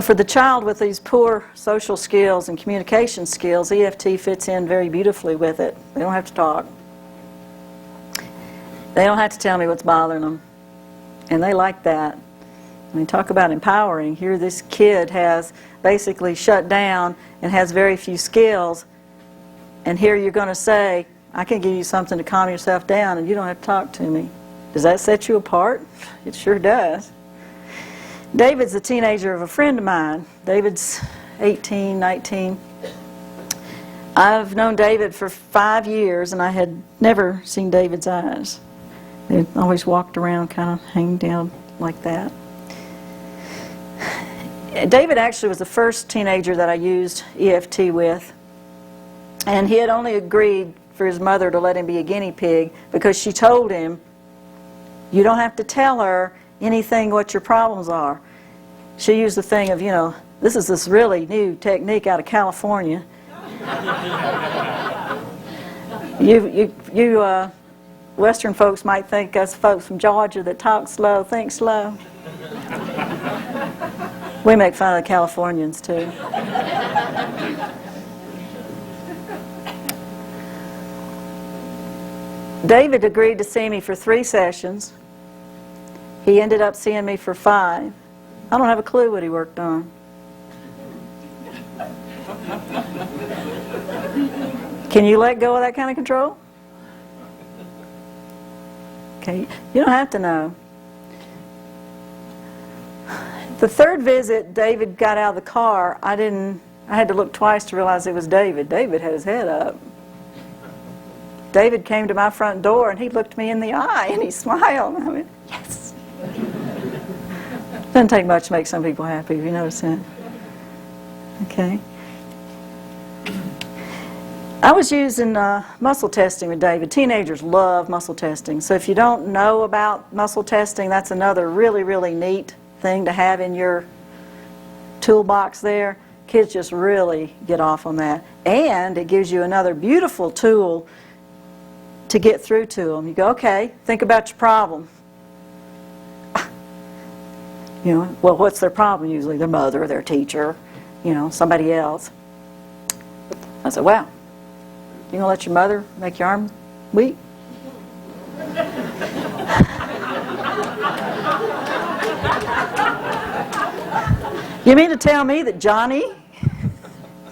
For the child with these poor social skills and communication skills, EFT fits in very beautifully with it. They don't have to talk. They don't have to tell me what's bothering them. And they like that. I mean, talk about empowering. Here this kid has basically shut down and has very few skills. And here you're going to say, I can give you something to calm yourself down and you don't have to talk to me. Does that set you apart? It sure does. David's a teenager of a friend of mine. David's 18, 19. I've known David for 5 years, and I had never seen David's eyes. They always walked around kind of hanging down like that. David actually was the first teenager that I used EFT with, and he had only agreed for his mother to let him be a guinea pig because she told him, you don't have to tell her anything what your problems are. She used the thing of, this is this really new technique out of California. You Western folks might think us folks from Georgia that talk slow, think slow. We make fun of the Californians too. David agreed to see me for 3 sessions. He ended up seeing me for 5. I don't have a clue what he worked on. Can you let go of that kind of control? Okay, you don't have to know. The 3rd visit, David got out of the car. I had to look twice to realize it was David. David had his head up. David came to my front door and he looked me in the eye and he smiled. I went, yes. Doesn't take much to make some people happy, if you notice that. Okay. I was using muscle testing with David. Teenagers love muscle testing. So if you don't know about muscle testing, that's another really, really neat thing to have in your toolbox there. Kids just really get off on that. And it gives you another beautiful tool to get through to them. You go, okay, think about your problem. Well, what's their problem usually? Their mother, their teacher, somebody else. I said, wow, you gonna let your mother make your arm weak? You mean to tell me that Johnny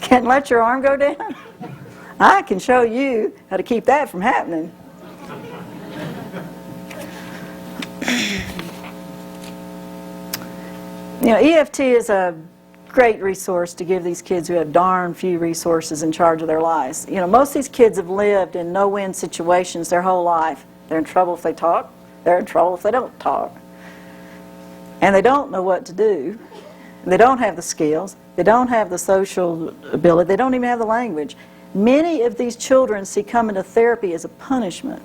can't let your arm go down? I can show you how to keep that from happening. EFT is a great resource to give these kids who have darn few resources in charge of their lives. Most of these kids have lived in no-win situations their whole life. They're in trouble if they talk. They're in trouble if they don't talk. And they don't know what to do. They don't have the skills. They don't have the social ability. They don't even have the language. Many of these children see coming to therapy as a punishment.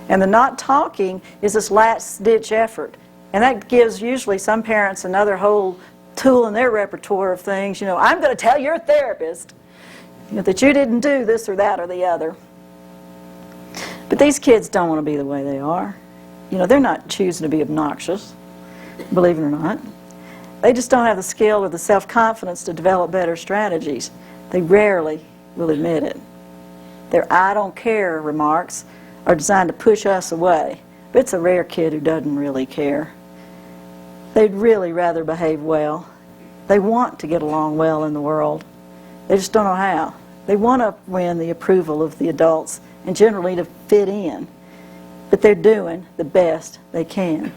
And the not talking is this last-ditch effort. And that gives usually some parents another whole tool in their repertoire of things. I'm going to tell your therapist that you didn't do this or that or the other. But these kids don't want to be the way they are. They're not choosing to be obnoxious, believe it or not. They just don't have the skill or the self-confidence to develop better strategies. They rarely will admit it. Their I don't care remarks are designed to push us away. But it's a rare kid who doesn't really care. They'd really rather behave well. They want to get along well in the world. They just don't know how. They want to win the approval of the adults and generally to fit in. But they're doing the best they can.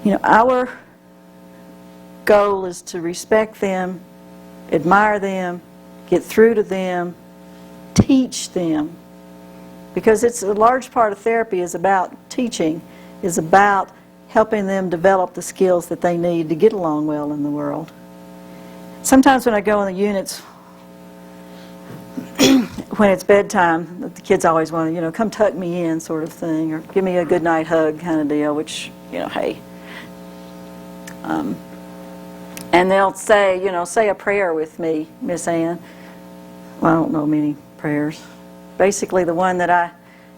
Our goal is to respect them, admire them, get through to them, teach them. Because it's a large part of therapy is about teaching, is about helping them develop the skills that they need to get along well in the world. Sometimes when I go in the units, when it's bedtime, the kids always want to, come tuck me in sort of thing, or give me a good night hug kind of deal, which, hey. And they'll say, say a prayer with me, Miss Ann. Well, I don't know many prayers. Basically, the one that I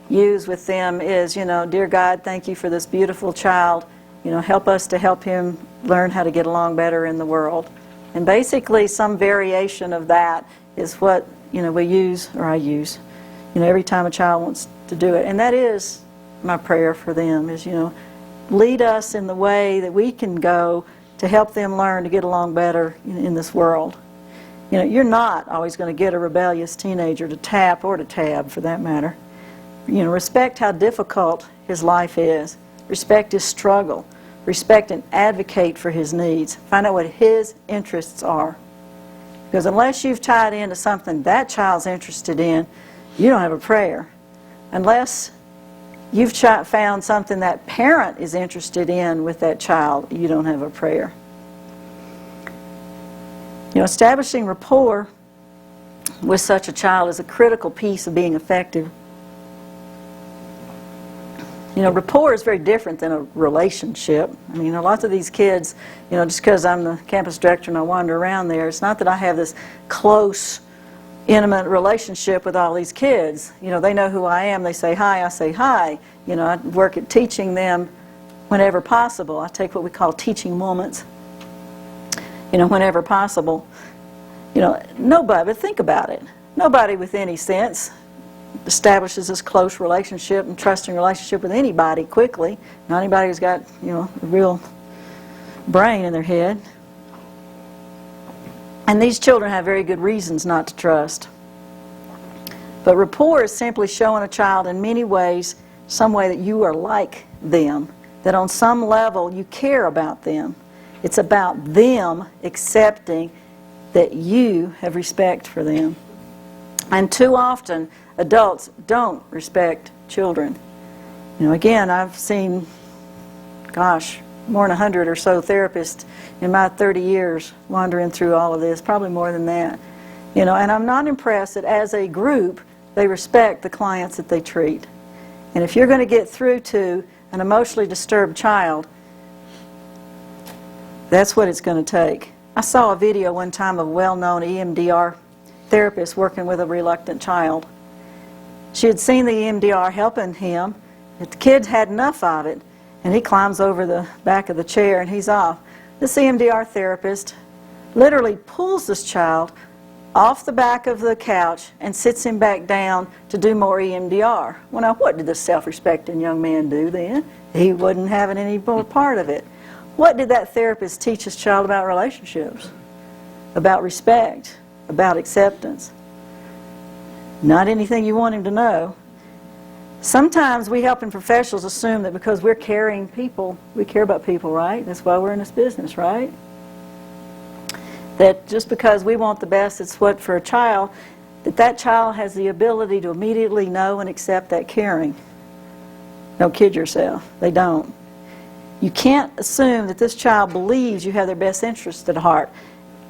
use with them is, dear God, thank you for this beautiful child help us to help him learn how to get along better in the world. And basically some variation of that is what, we use, or I use, every time a child wants to do it. And that is my prayer for them, is, lead us in the way that we can go to help them learn to get along better in this world. You're not always going to get a rebellious teenager to tap, or to tab for that matter. Respect how difficult his life is. Respect his struggle. Respect and advocate for his needs. Find out what his interests are. Because unless you've tied into something that child's interested in, you don't have a prayer. Unless you've found something that parent is interested in with that child, you don't have a prayer. Establishing rapport with such a child is a critical piece of being effective. Rapport is very different than a relationship. Lots of these kids, just because I'm the campus director and I wander around there, it's not that I have this close, intimate relationship with all these kids. They know who I am. They say hi, I say hi. I work at teaching them whenever possible. I take what we call teaching moments, whenever possible. Nobody, but think about it. Nobody with any sense establishes this close relationship and trusting relationship with anybody quickly. Not anybody who's got, a real brain in their head. And these children have very good reasons not to trust. But rapport is simply showing a child in many ways, some way that you are like them, that on some level you care about them. It's about them accepting that you have respect for them. And too often, adults don't respect children. Again, I've seen, more than 100 or so therapists in my 30 years wandering through all of this, probably more than that. And I'm not impressed that as a group, they respect the clients that they treat. And if you're going to get through to an emotionally disturbed child, that's what it's going to take. I saw a video one time of a well-known EMDR therapist working with a reluctant child. She had seen the EMDR helping him, but the kid had enough of it, and he climbs over the back of the chair and he's off. This EMDR therapist literally pulls this child off the back of the couch and sits him back down to do more EMDR. Well, now, what did this self-respecting young man do then? He wasn't having any more part of it. What did that therapist teach his child about relationships, about respect, about acceptance? Not anything you want him to know. Sometimes we helping professionals assume that because we're caring people, we care about people, right? That's why we're in this business, right? That just because we want the best, it's what for a child, that child has the ability to immediately know and accept that caring. Don't kid yourself. They don't. You can't assume that this child believes you have their best interest at heart,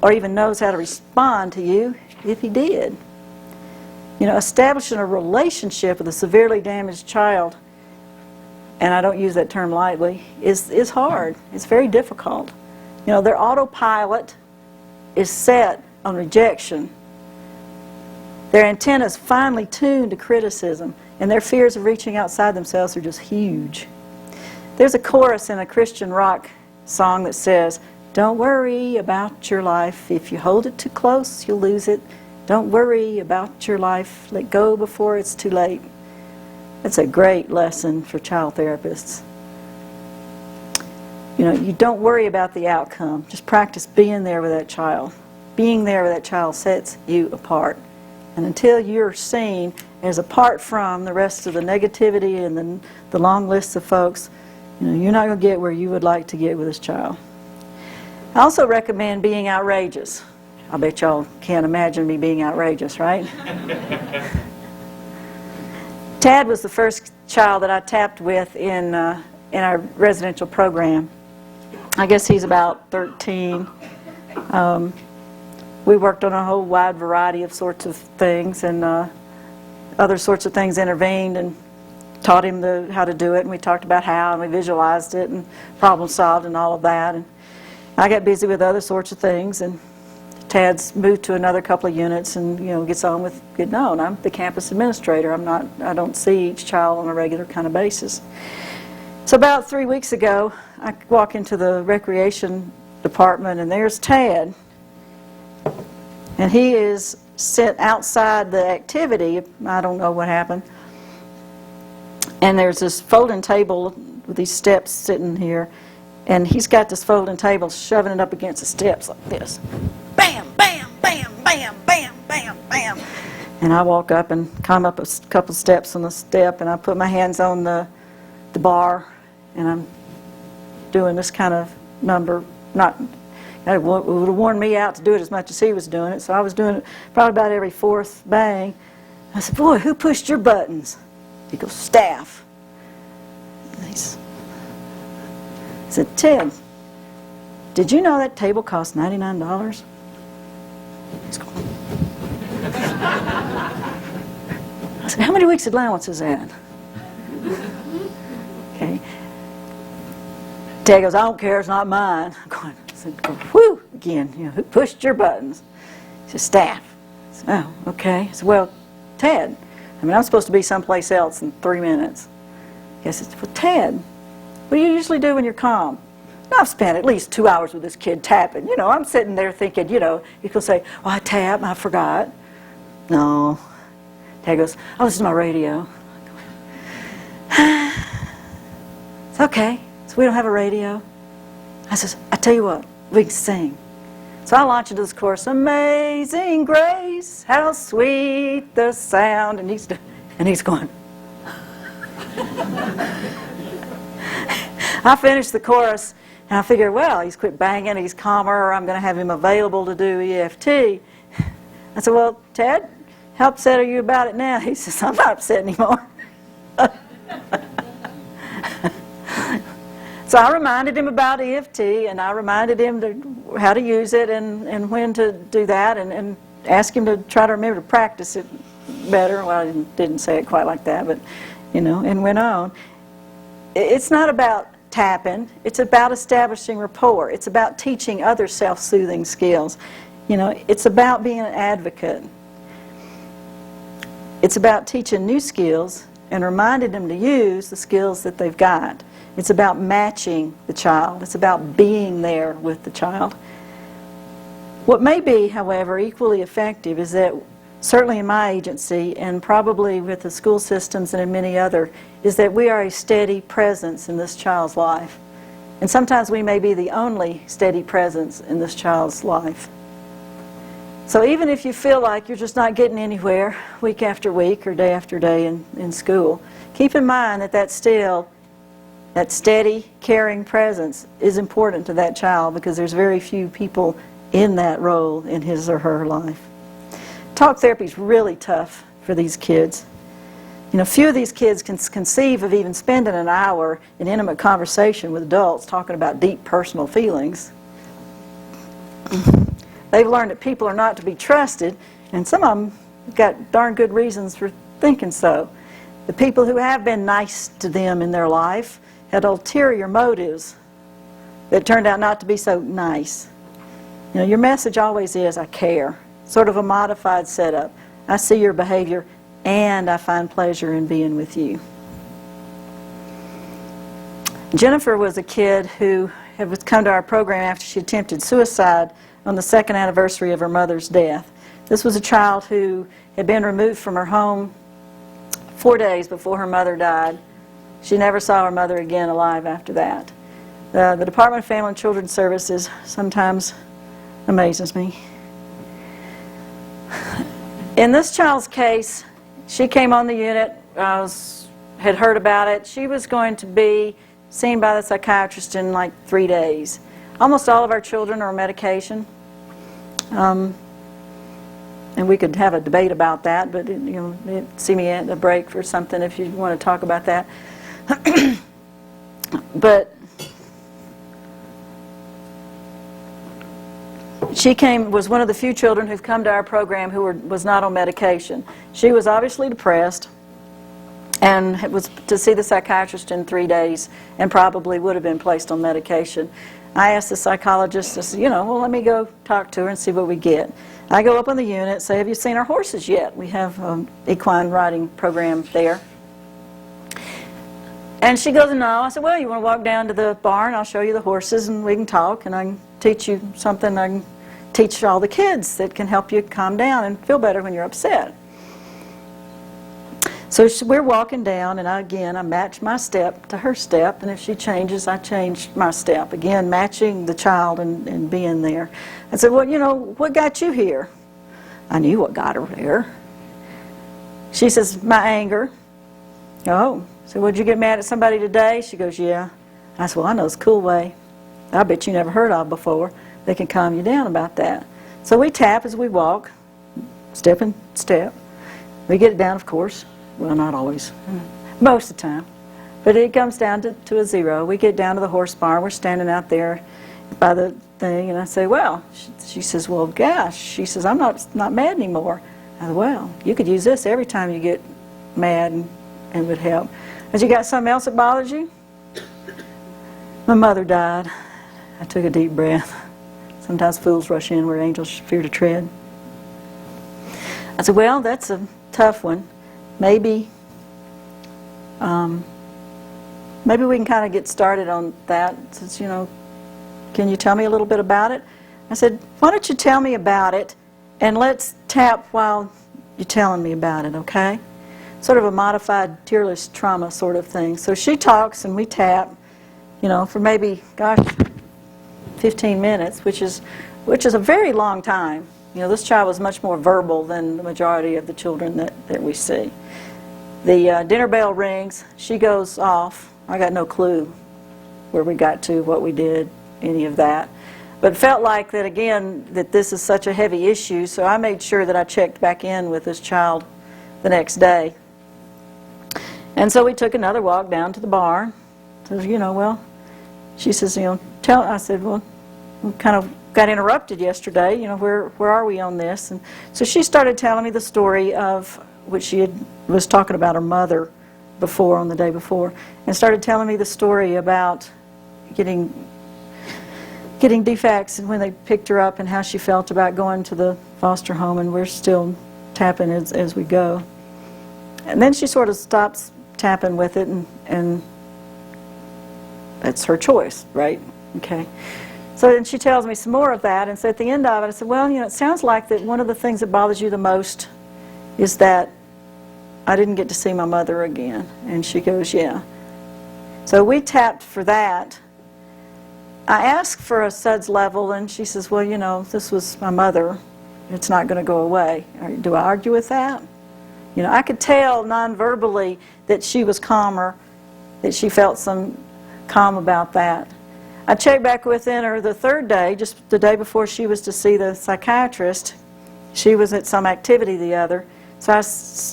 or even knows how to respond to you if he did. Establishing a relationship with a severely damaged child, and I don't use that term lightly, is hard. It's very difficult. Their autopilot is set on rejection. Their antenna is finely tuned to criticism, and their fears of reaching outside themselves are just huge. There's a chorus in a Christian rock song that says, "Don't worry about your life. If you hold it too close, you'll lose it. Don't worry about your life. Let go before it's too late." That's a great lesson for child therapists. You don't worry about the outcome. Just practice being there with that child. Being there with that child sets you apart. And until you're seen as apart from the rest of the negativity and the long lists of folks, you're not going to get where you would like to get with this child. I also recommend being outrageous. I bet y'all can't imagine me being outrageous, right? Tad was the first child that I tapped with in our residential program. I guess he's about 13. We worked on a whole wide variety of sorts of things, and other sorts of things intervened and taught him how to do it, and we talked about how, and we visualized it, and problem solved and all of that. And I got busy with other sorts of things, and Tad's moved to another couple of units and gets on with getting on. I'm the campus administrator. I don't see each child on a regular kind of basis. So about 3 weeks ago, I walk into the recreation department, and there's Tad. And he is sit outside the activity. I don't know what happened. And there's this folding table with these steps sitting here. And he's got this folding table, shoving it up against the steps like this. Bam, bam, bam, bam, bam, bam, bam. And I walk up and climb up a couple steps on the step, and I put my hands on the bar, and I'm doing this kind of number. It would have worn me out to do it as much as he was doing it, so I was doing it probably about every fourth bang. I said, "Boy, who pushed your buttons?" He goes, "Staff." I said, "Ted, did you know that table cost $99? He's going, I said, "How many weeks' allowance is that?" Okay. Ted goes, "I don't care, it's not mine." I'm going, I said, "Whew," again, who pushed your buttons? He said, "Staff." I said, "Oh, okay." I said, "Well, Ted, I'm supposed to be someplace else in 3 minutes." He said, "Well, Ted, what do you usually do when you're calm?" "I've spent at least 2 hours with this kid tapping." I'm sitting there thinking, you could say, "Oh, I tap, I forgot." No. Ted goes, "I listen to my radio." It's okay. So we don't have a radio. I says, "I tell you what, we can sing." So I launch into this chorus, "Amazing Grace, how sweet the sound," and he's going. I finished the chorus, and I figured, well, he's quit banging, he's calmer, I'm going to have him available to do EFT. I said, "Well, Ted, how upset are you about it now?" He says, "I'm not upset anymore." So I reminded him about EFT, and I reminded him how to use it and when to do that, and asked him to try to remember to practice it better. Well, I didn't say it quite like that, but, and went on. It's not about tapping. It's about establishing rapport. It's about teaching other self-soothing skills. It's about being an advocate. It's about teaching new skills and reminding them to use the skills that they've got. It's about matching the child. It's about being there with the child. What may be, however, equally effective is that, certainly in my agency and probably with the school systems and in many other, is that we are a steady presence in this child's life. And sometimes we may be the only steady presence in this child's life. So even if you feel like you're just not getting anywhere week after week or day after day in school, keep in mind that steady, caring presence is important to that child, because there's very few people in that role in his or her life. Talk therapy is really tough for these kids. Few of these kids can conceive of even spending an hour in intimate conversation with adults talking about deep personal feelings. They've learned that people are not to be trusted, and some of them got darn good reasons for thinking so. The people who have been nice to them in their life had ulterior motives that turned out not to be so nice. Your message always is, "I care." Sort of a modified setup. "I see your behavior, and I find pleasure in being with you." Jennifer was a kid who had come to our program after she attempted suicide on the 2nd anniversary of her mother's death. This was a child who had been removed from her home 4 days before her mother died. She never saw her mother again alive after that. The Department of Family and Children's Services sometimes amazes me. In this child's case, she came on the unit, had heard about it. She was going to be seen by the psychiatrist in like 3 days. Almost all of our children are on medication. And we could have a debate about that, but see me at a break for something if you want to talk about that. But she was one of the few children who've come to our program who was not on medication. She was obviously depressed and was to see the psychiatrist in 3 days and probably would have been placed on medication. I asked the psychologist, I said, well, let me go talk to her and see what we get. I go up on the unit, say, "Have you seen our horses yet?" We have an equine riding program there. And she goes, no. I said, well, you want to walk down to the barn? I'll show you the horses and we can talk and I can teach you something I can teach all the kids that can help you calm down and feel better when you're upset. So we're walking down, and I match my step to her step, and if she changes, I change my step. Again, matching the child and being there. I said, well, you know, what got you here? I knew what got her there. She says, my anger. Oh, so would you get mad at somebody today? She goes, yeah. I said, well, I know it's a cool way I bet you never heard of before. They can calm you down about that. So we tap as we walk, step and step. We get it down, of course. Well, not always, most of the time. But it comes down to a 0. We get down to the horse barn. We're standing out there by the thing, and I say, well, she says, well, gosh. She says, I'm not mad anymore. I said, well, you could use this every time you get mad and would help. Has you got something else that bothers you? My mother died. I took a deep breath. Sometimes fools rush in where angels fear to tread. I said, well, that's a tough one. Maybe we can kind of get started on that. Since, you know, can you tell me a little bit about it? I said, why don't you tell me about it, and let's tap while you're telling me about it, okay? Sort of a modified tearless trauma sort of thing. So she talks and we tap, you know, for maybe, gosh, 15 minutes, which is a very long time. You know, this child was much more verbal than the majority of the children that we see. The dinner bell rings. She goes off. I got no clue where we got to, what we did, any of that. But felt like that, again, that this is such a heavy issue, so I made sure that I checked back in with this child the next day. And so we took another walk down to the barn. So, you know, well, she says, you know, I said, well, we kind of got interrupted yesterday, you know, where are we on this? And so she started telling me the story of which she was talking about her mother before, on the day before, and started telling me the story about getting defects and when they picked her up and how she felt about going to the foster home, and we're still tapping as we go. And then she sort of stops tapping with it, and that's her choice, right? Okay. So then she tells me some more of that, and so at the end of it, I said, well, you know, it sounds like that one of the things that bothers you the most is that I didn't get to see my mother again. And she goes, yeah. So we tapped for that. I asked for a SUDS level, and she says, well, you know, this was my mother. It's not going to go away. Do I argue with that? You know, I could tell non-verbally that she was calmer, that she felt some calm about that. I checked back within her the third day, just the day before she was to see the psychiatrist. She was at some activity the other. So I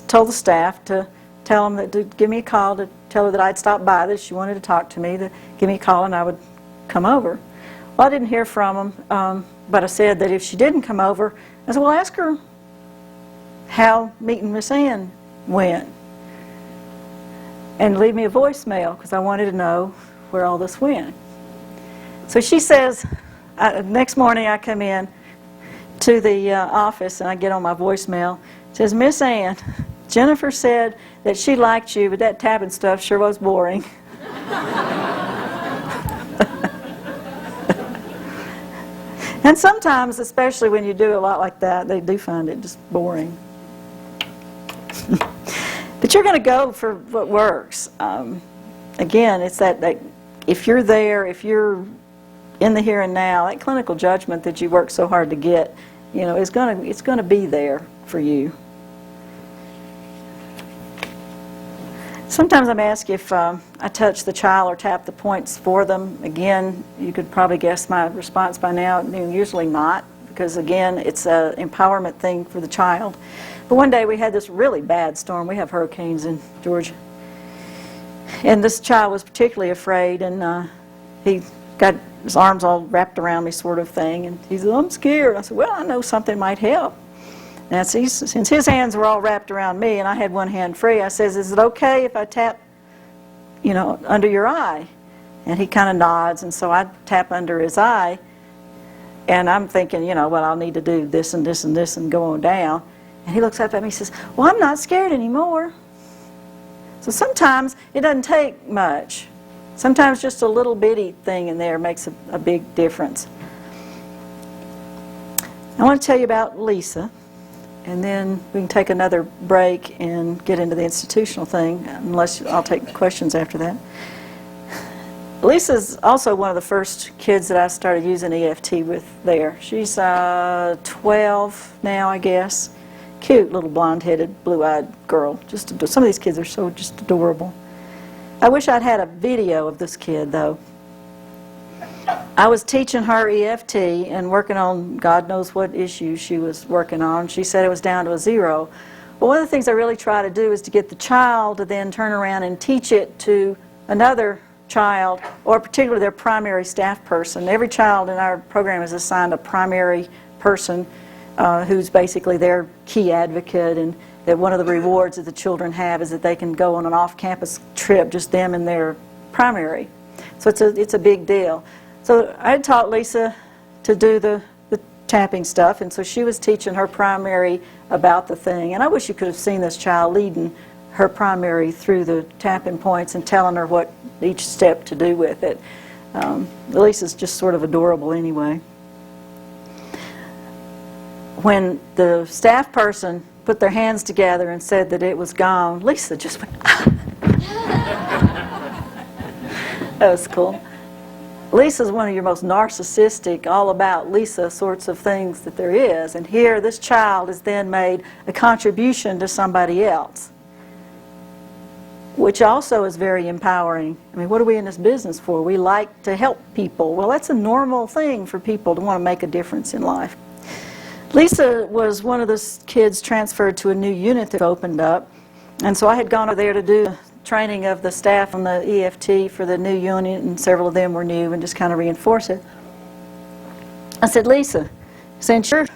told the staff to tell them that to give me a call, to tell her that I'd stop by, that she wanted to talk to me, to give me a call and I would come over. Well, I didn't hear from them, but I said that if she didn't come over, I said, well, ask her how meeting Miss Ann went. And leave me a voicemail, because I wanted to know where all this went. So she says, next morning I come in to the office and I get on my voicemail. It says, Miss Ann, Jennifer said that she liked you, but that tapping stuff sure was boring. And sometimes, especially when you do a lot like that, they do find it just boring. But you're going to go for what works. Again, it's that if you're there, if you're in the here and now, that clinical judgment that you work so hard to get, you know, it's going to be there for you. Sometimes I'm asked if I touch the child or tap the points for them. Again, you could probably guess my response by now. Usually not, because again, it's an empowerment thing for the child. But one day we had this really bad storm. We have hurricanes in Georgia. And this child was particularly afraid, and he got his arms all wrapped around me sort of thing. And he said, I'm scared. I said, well, I know something might help. Now, since his hands were all wrapped around me and I had one hand free, I says, is it okay if I tap, you know, under your eye? And he kind of nods, and so I tap under his eye. And I'm thinking, you know, well, I'll need to do this and this and this and go on down. And he looks up at me and says, well, I'm not scared anymore. So sometimes it doesn't take much. Sometimes just a little bitty thing in there makes a big difference. I want to tell you about Lisa, and then we can take another break and get into the institutional thing, unless I'll take questions after that. Lisa's also one of the first kids that I started using EFT with there. She's 12 now, I guess. Cute little blonde-headed, blue-eyed girl. Some of these kids are so just adorable. I wish I'd had a video of this kid, though. I was teaching her EFT and working on God knows what issues she was working on. She said it was down to a 0. But one of the things I really try to do is to get the child to then turn around and teach it to another child, or particularly their primary staff person. Every child in our program is assigned a primary person who's basically their key advocate, and that one of the rewards that the children have is that they can go on an off-campus trip, just them and their primary. So it's a big deal. So I had taught Lisa to do the tapping stuff, and so she was teaching her primary about the thing. And I wish you could have seen this child leading her primary through the tapping points and telling her what each step to do with it. Lisa's just sort of adorable anyway. When the staff person put their hands together and said that it was gone, Lisa just went, ah. That was cool. Lisa's one of your most narcissistic, all about Lisa sorts of things that there is. And here this child has then made a contribution to somebody else, which also is very empowering. I mean, what are we in this business for? We like to help people. Well, that's a normal thing for people to want to make a difference in life. Lisa was one of the kids transferred to a new unit that opened up, and so I had gone over there to do training of the staff on the EFT for the new unit, and several of them were new, and just kind of reinforce it. I said, Lisa, since you're